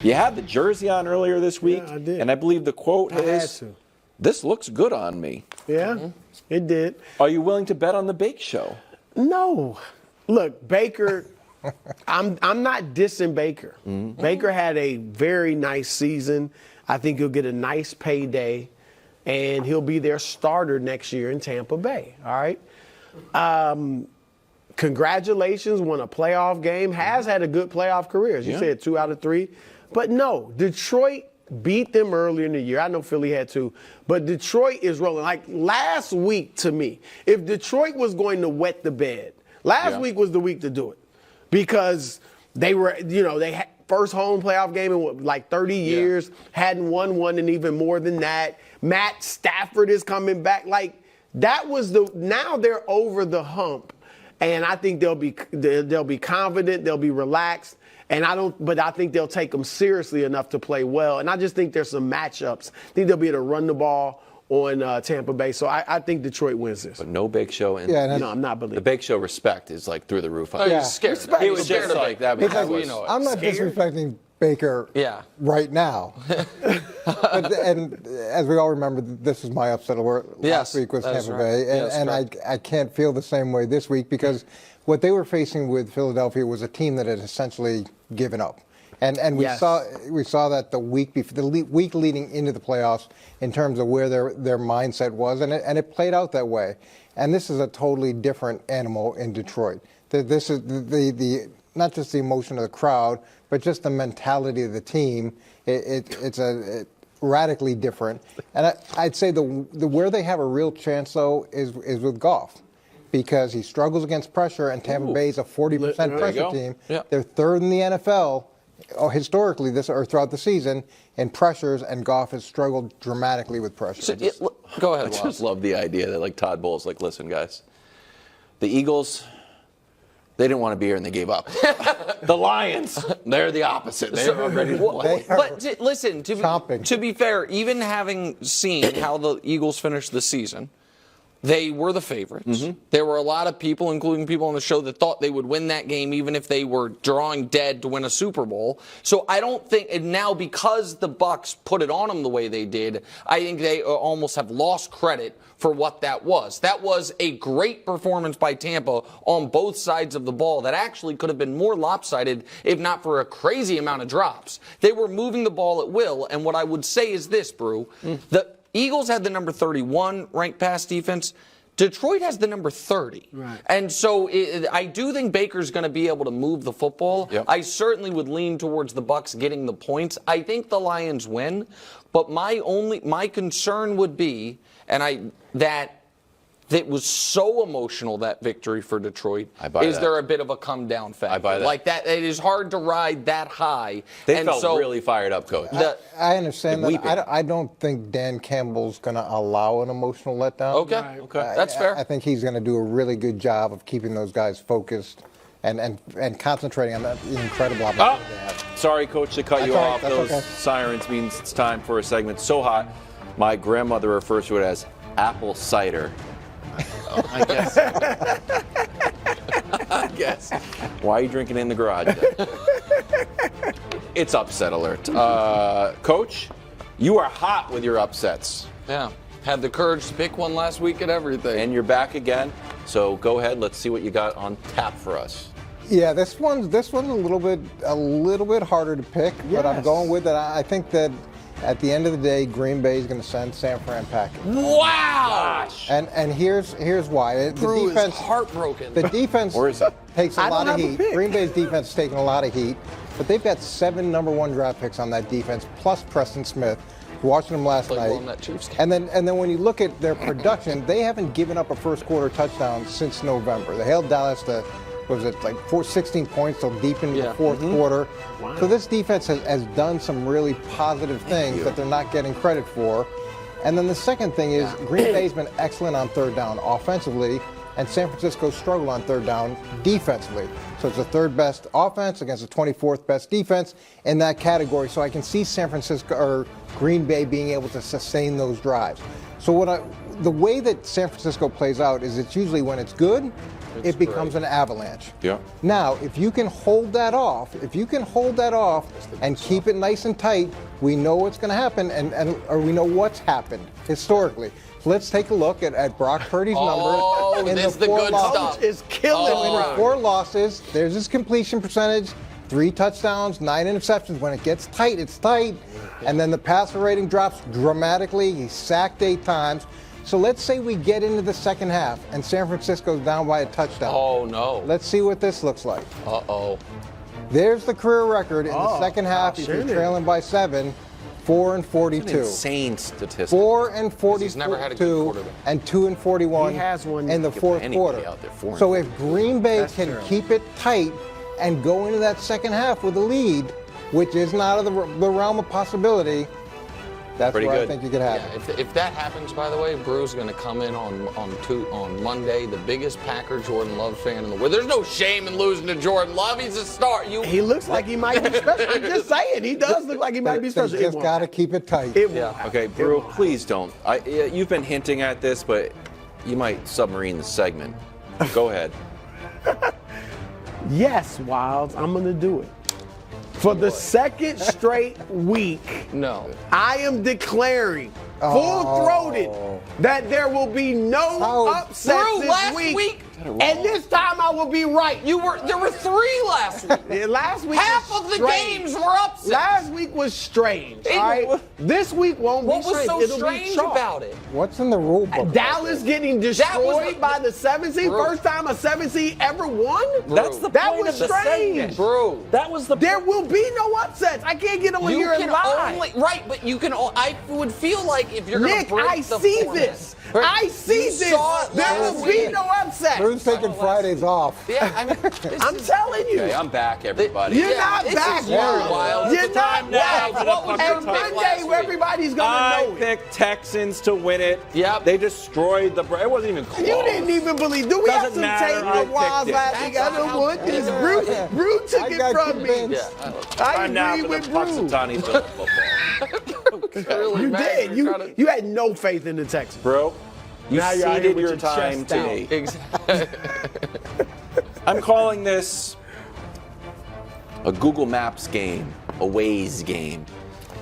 You had the jersey on earlier this week, I did. And I believe the quote is, "This looks good on me." Yeah, it did. Are you willing to bet on the Bake Show? No. Look, Baker, I'm not dissing Baker. Baker had a very nice season. I think he'll get a nice payday, and he'll be their starter next year in Tampa Bay. All right. Congratulations, won a playoff game. Has had a good playoff career. As you said, 2 out of 3. But no, Detroit beat them earlier in the year. I know Philly had 2. But Detroit is rolling. Like last week to me, if Detroit was going to wet the bed, last week was the week to do it. Because they were, they had first home playoff game in like 30 years, hadn't won one, and even more than that. Matt Stafford is coming back. Like that was now they're over the hump. And I think they'll be confident, they'll be relaxed, and I think they'll take them seriously enough to play well. And I just think there's some matchups. I think they'll be able to run the ball on Tampa Bay. So I think Detroit wins this. But no Bake Show. And no, I'm not believing. The Bake Show respect is like through the roof. He's scared. He was just like that. I'm not disrespecting Baker right now. And as we all remember, this is my upset alert. Last week was Tampa Bay. And I can't feel the same way this week because what they were facing with Philadelphia was a team that had essentially given up. And we saw that the week leading into the playoffs in terms of where their mindset was, and it played out that way. And this is a totally different animal in Detroit. This is the not just the emotion of the crowd, but just the mentality of the team. It's radically different. And I'd say where they have a real chance though is with Goff. Because he struggles against pressure, and Tampa Bay is a 40% pressure team. Yeah. They're third in the NFL. Historically, throughout the season, in pressures, and Goff has struggled dramatically with pressure. Go ahead. I just love the idea that Todd Bowles listen, guys, the Eagles, they didn't want to be here and they gave up. The Lions, they're the opposite. They're ready to play. But listen, to be fair, even having seen how the Eagles finished the season, they were the favorites. There were a lot of people, including people on the show, that thought they would win that game even if they were drawing dead to win a Super Bowl. So I don't think, and now because the Bucs put it on them the way they did, I think they almost have lost credit for what that was. That was a great performance by Tampa on both sides of the ball that actually could have been more lopsided if not for a crazy amount of drops. They were moving the ball at will, and what I would say is this, Brou, the Eagles had the number 31 ranked pass defense. Detroit has the number 30. Right. And so I do think Baker's going to be able to move the football. Yep. I certainly would lean towards the Bucs getting the points. I think the Lions win, but my concern would be, that it was so emotional, that victory for Detroit. Is there a bit of a come down factor? I buy that. Like that, it is hard to ride that high. They felt really fired up, Coach. I understand that. I don't think Dan Campbell's going to allow an emotional letdown. Okay. That's fair. I think he's going to do a really good job of keeping those guys focused and concentrating on that incredible opportunity they have. Sorry, Coach, to cut you off. Those sirens means it's time for a segment so hot. My grandmother refers to it as apple cider. I guess. Why are you drinking in the garage? It's upset alert. Coach, you are hot with your upsets. Yeah. Had the courage to pick one last week at everything. And you're back again. So go ahead. Let's see what you got on tap for us. Yeah, this one's a little bit harder to pick, but I'm going with it. I think that at the end of the day, Green Bay is going to send San Fran packing. Wow! Gosh. And here's why. Brou is heartbroken. The defense takes a lot of heat. Green Bay's defense is taking a lot of heat, but they've got 7 number 1 draft picks on that defense, plus Preston Smith. Watching them last night. And then when you look at their production, they haven't given up a first quarter touchdown since November. They held Dallas to 16 points till deep into the fourth quarter. Wow. So this defense has done some really positive things that they're not getting credit for. And then the second thing is Green Bay's been excellent on third down offensively, and San Francisco struggled on third down defensively. So it's the 3rd best offense against the 24th best defense in that category. So I can see San Francisco or Green Bay being able to sustain those drives. So the way that San Francisco plays out is it's usually when it's good, it becomes an avalanche. Yeah. Now, if you can hold that off, and keep it nice and tight, we know what's going to happen, or we know what's happened historically. So let's take a look at Brock Purdy's numbers. This is the good stuff. Coach is killing In the 4 losses, there's his completion percentage, 3 touchdowns, 9 interceptions. When it gets tight, it's tight. And then the passer rating drops dramatically. He's sacked 8 times. So let's say we get into the second half and San Francisco's down by a touchdown. Oh, no. Let's see what this looks like. Uh-oh. There's the career record in the second half. If you're trailing by 7, 4-42. That's an insane statistic. 4-42 He's never had a good quarterback. and 2-41 He has one. in the fourth Anybody quarter. out there, 4-41. So if Green Bay That's can terrible. keep it tight and go into that second half with a lead, which is not out of the realm of possibility, that's Pretty where I good. think you could have Yeah, it. if that happens, by the way, Brew's going to come in on Monday, the biggest Packer Jordan Love fan in the world. There's no shame in losing to Jordan Love. He's a star. He looks like he might be special. I'm just saying, he does look like he might be So special. you just got to keep it tight. It won't Yeah. happen. Okay, Brou, please don't. You've been hinting at this, but you might submarine the segment. Go ahead. Yes, Wilds, I'm going to do it. For the second straight week, No. I am declaring full-throated that there will be no upsets Brou, this last week. week- And this time I will be right. There were 3 last week. Yeah, last week Half was of the strange. games were upsets. Last week was strange. All right, this week won't What be was strange. so It'll be strange chalk. about it? What's in the rule book? Dallas getting destroyed the- by the 7 seed. Brou. First time a 7 seed ever won. That's the That point was of the strange. segment. Brou. That was the There will be no upsets. I can't get on You here and can lie. only right, but you can. I would feel like if you're going Nick, to break I the see format- this. Right. I see You this. saw it There last will be week. no upsets. Drew's taking Fridays off. Yeah, I mean, this I'm is- telling you. Okay, I'm back, everybody. You're Yeah, not this back, is Wild. wild. You're It's not time now back. for the What was pucker your And pick talk. Monday, last week? everybody's gonna I know it. picked Texans to win it. Yep. They destroyed the. It wasn't even close. You didn't even believe. Do we have Doesn't some matter, tape I of Wild picked it. last week? I That's don't how- want this. Yeah. Brew took I it got from me. convinced. I Time now agree for with the Brew. Puxatani to football. really You mad did. you're trying to- You had no faith in the Texans. Bro, you Now you're out here ceded with your your time chest to out. me. Exactly. I'm calling this A Google Maps game, a Waze game.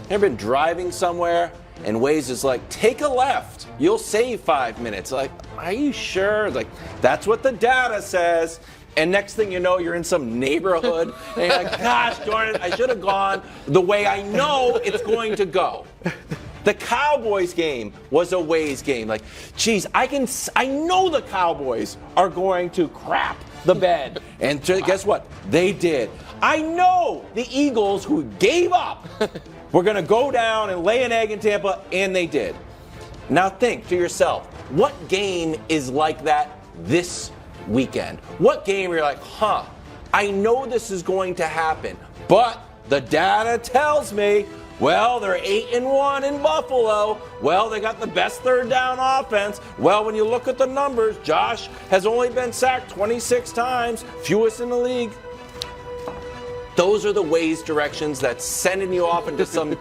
Ever been driving somewhere and Waze is like, take a left, you'll save 5 minutes. Like, are you sure? Like, that's what the data says. And next thing you know, you're in some neighborhood and you're like, gosh darn it, I should have gone the way I know it's going to go. The Cowboys game was a Waze game. Like, geez, I know the Cowboys are going to crap the bed. And guess what? They did. I know the Eagles, who gave up, were going to go down and lay an egg in Tampa, and they did. Now think to yourself, what game is like that this weekend? What game you're like, I know this is going to happen, but the data tells me, well, they're 8-1 in Buffalo. Well, they got the best third down offense. Well, when you look at the numbers, Josh has only been sacked 26 times, fewest in the league. Those are the Waze directions that's sending you off into some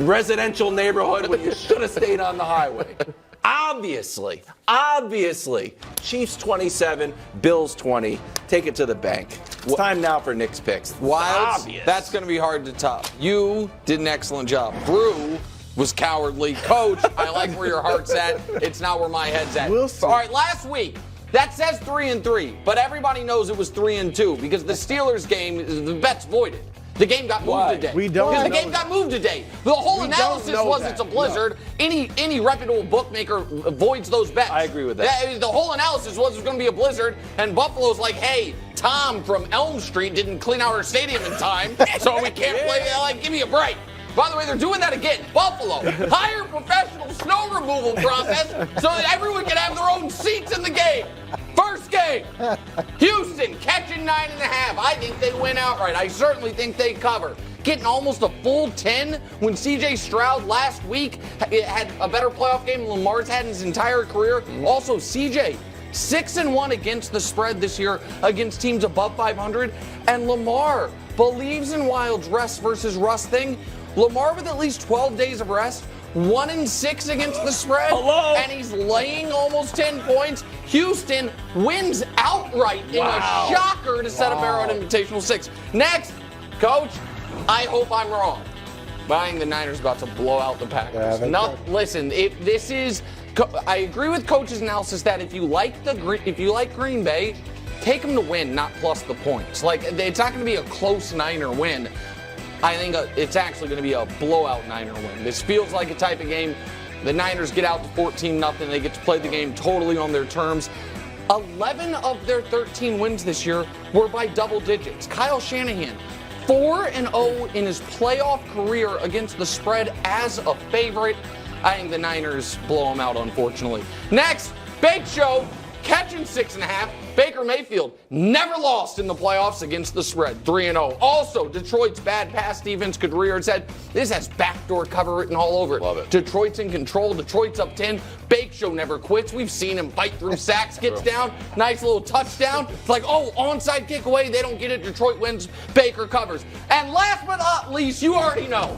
residential neighborhood when you should have stayed on the highway. Obviously, Chiefs 27, Bills 20. Take it to the bank. It's time now for Nick's picks. Wilds, Obvious. that's going to be hard to top. You did an excellent job. Brew was cowardly. Coach, I like where your heart's at. It's not where my head's at. We'll see. All right, last week, that says 3-3, but everybody knows it was 3-2 because the Steelers game, the bet's voided. The game got moved Why? today. We don't Because the know game that. got moved today. The whole We analysis don't know was that. it's a blizzard. Any reputable bookmaker avoids those bets. I agree with that. The whole analysis was it's going to be a blizzard, and Buffalo's like, hey, Tom from Elm Street didn't clean out our stadium in time, so we can't play. Like, give me a break. By the way, they're doing that again. Buffalo, hire professional snow removal process so that everyone can have their own seats in the game. First game, Houston catching 9.5. I think they win outright. I certainly think they cover. Getting almost a full 10 when C.J. Stroud last week had a better playoff game than Lamar's had in his entire career. Also, C.J. 6-1 against the spread this year against teams above 500. And Lamar believes in Wild's rest versus rust thing. Lamar with at least 12 days of rest 1-6 against the spread. Hello? And he's laying almost 10 points. Houston wins outright in a shocker to set up Arrowhead Invitational 6. Next, Coach, I hope I'm wrong. But I think the Niners about to blow out the Packers. Yeah, listen, I agree with Coach's analysis that if you like Green Bay, take them to win, not plus the points. Like, it's not going to be a close Niner win. I think it's actually going to be a blowout Niner win. This feels like a type of game. The Niners get out to 14-0. They get to play the game totally on their terms. 11 of their 13 wins this year were by double digits. Kyle Shanahan, 4-0 in his playoff career against the spread as a favorite. I think the Niners blow them out, unfortunately. Next, Bake Show, catching 6.5. Baker Mayfield never lost in the playoffs against the spread, 3-0. Also, Detroit's bad pass defense could rear its head. This has backdoor cover written all over it. Love it. Detroit's in control. Detroit's up 10. Bake Show never quits. We've seen him fight through sacks, gets down, nice little touchdown. It's like, oh, onside kick away. They don't get it. Detroit wins. Baker covers. And last but not least, you already know.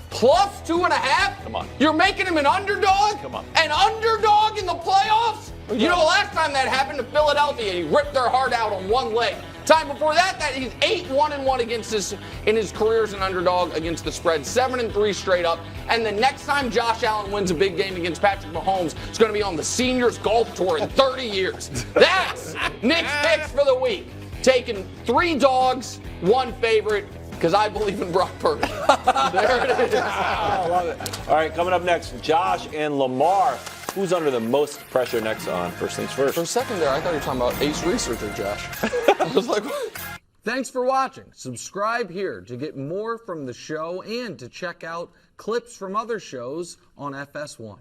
Plus 2.5? Come on. You're making him an underdog? Come on. An underdog in the playoffs? You know, last time that happened to Philadelphia, he ripped their heart out on one leg. Time before that he's 8-1-1 against in his career as an underdog against the spread, 7-3 straight up. And the next time Josh Allen wins a big game against Patrick Mahomes, it's going to be on the Seniors Golf Tour in 30 years. That's Nick's picks for the week. Taking 3 dogs, 1 favorite, because I believe in Brock Purdy. There it is. I love it. All right, coming up next, Josh and Lamar. Who's under the most pressure next on First Things First? For a second there, I thought you were talking about Ace Researcher, Josh. I was like, what? Thanks for watching. Subscribe here to get more from the show and to check out clips from other shows on FS1.